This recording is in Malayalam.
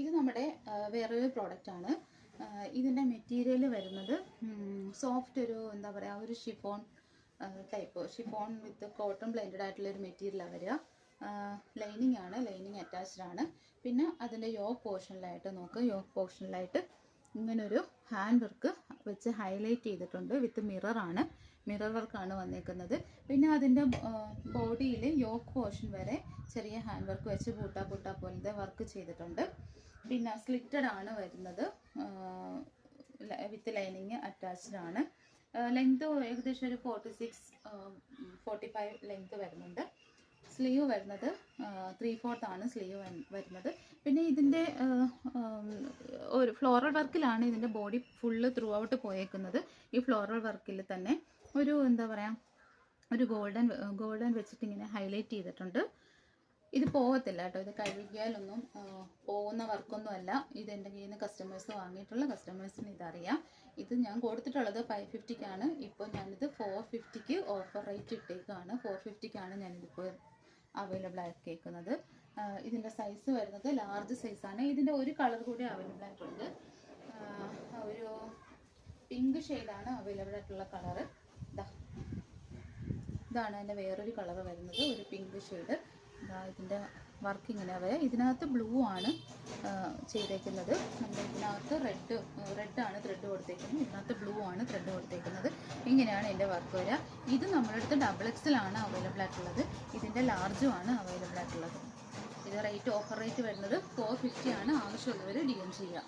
ഇത് നമ്മുടെ വേറൊരു പ്രോഡക്റ്റാണ്. ഇതിൻ്റെ മെറ്റീരിയൽ വരുന്നത് സോഫ്റ്റ് ഒരു എന്താ പറയുക ഒരു ഷിഫോൺ ടൈപ്പ്, ഷിഫോൺ വിത്ത് കോട്ടൺ ബ്ലെൻഡഡ് ആയിട്ടുള്ളൊരു മെറ്റീരിയലാണ് വരിക. ലൈനിങ് ആണ്, ലൈനിങ് അറ്റാച്ച്ഡ് ആണ്. പിന്നെ അതിൻ്റെ യോക്ക് പോർഷനിലായിട്ട് യോക്ക് പോർഷനിലായിട്ട് ഇങ്ങനൊരു ഹാൻഡ് വർക്ക് വെച്ച് ഹൈലൈറ്റ് ചെയ്തിട്ടുണ്ട്. വിത്ത് മിററാണ്, മിറർ വർക്കാണ് വന്നേക്കുന്നത്. പിന്നെ അതിൻ്റെ ബോഡിയിൽ യോക്ക് പോർഷൻ വരെ ചെറിയ ഹാൻഡ് വർക്ക് വെച്ച് പൂട്ടാ പോലത്തെ വർക്ക് ചെയ്തിട്ടുണ്ട്. പിന്നെ സ്ലിറ്റഡ് ആണ് വരുന്നത്, വിത്ത് ലൈനിങ് അറ്റാച്ച്ഡ് ആണ്. ലെങ്ത് ഏകദേശം ഒരു 46-45 ലെങ്ത് വരുന്നുണ്ട്. സ്ലീവ് വരുന്നത് 3/4 ആണ് സ്ലീവ് വരുന്നത്. പിന്നെ ഇതിൻ്റെ ഒരു ഫ്ലോറൽ വർക്കിലാണ് ഇതിൻ്റെ ബോഡി ഫുള്ള് ത്രൂ ഔട്ട് പോയേക്കുന്നത്. ഈ ഫ്ലോറൽ വർക്കിൽ തന്നെ ഒരു എന്താ പറയുക ഒരു ഗോൾഡൻ വെച്ചിട്ട് ഇങ്ങനെ ഹൈലൈറ്റ് ചെയ്തിട്ടുണ്ട്. ഇത് പോകത്തില്ല കേട്ടോ, ഇത് കഴുകിയാലൊന്നും പോകുന്ന വർക്കൊന്നും അല്ല. ഇത് എൻ്റെ കയ്യിൽ നിന്ന് കസ്റ്റമേഴ്സ് വാങ്ങിയിട്ടുള്ള കസ്റ്റമേഴ്സിന് ഇതറിയാം. ഇത് ഞാൻ കൊടുത്തിട്ടുള്ളത് 550-ക്കാണ്. ഇപ്പോൾ ഞാനിത് 450-ക്ക് ഓഫർ റേറ്റ് ഇട്ടേക്കാണ്. 450-ക്കാണ് ഞാനിതിപ്പോൾ അവൈലബിൾ ആക്കിയേക്കുന്നത്. ഇതിൻ്റെ സൈസ് വരുന്നത് ലാർജ് സൈസാണ്. ഇതിൻ്റെ ഒരു കളർ കൂടി അവൈലബിൾ ആയിട്ടുണ്ട്. ഒരു പിങ്ക് ഷെയ്ഡാണ് അവൈലബിൾ ആയിട്ടുള്ള കളറ്. ഇതാണ് അതിൻ്റെ വേറൊരു കളർ വരുന്നത്, ഒരു പിങ്ക് ഷെയ്ഡ്. ഇതിൻ്റെ വർക്ക് ഇങ്ങനെ വരെ. ഇതിനകത്ത് ബ്ലൂ ആണ് ചെയ്തേക്കുന്നത്. നമ്മൾ ഇതിനകത്ത് റെഡാണ് ത്രെഡ് കൊടുത്തേക്കുന്നത്, ഇതിനകത്ത് ബ്ലൂ ആണ് ത്രെഡ് കൊടുത്തേക്കുന്നത്. ഇങ്ങനെയാണ് ഇതിൻ്റെ വർക്ക് വരിക. ഇത് നമ്മുടെ അടുത്ത് XXL ആണ് അവൈലബിൾ ആയിട്ടുള്ളത്. ഇതിൻ്റെ ലാർജും ആണ് അവൈലബിൾ ആയിട്ടുള്ളത്. ഇത് ഓഫർ റേറ്റ് വരുന്നത് 450 ആണ്. ആവശ്യമുള്ളവർ DM ചെയ്യുക.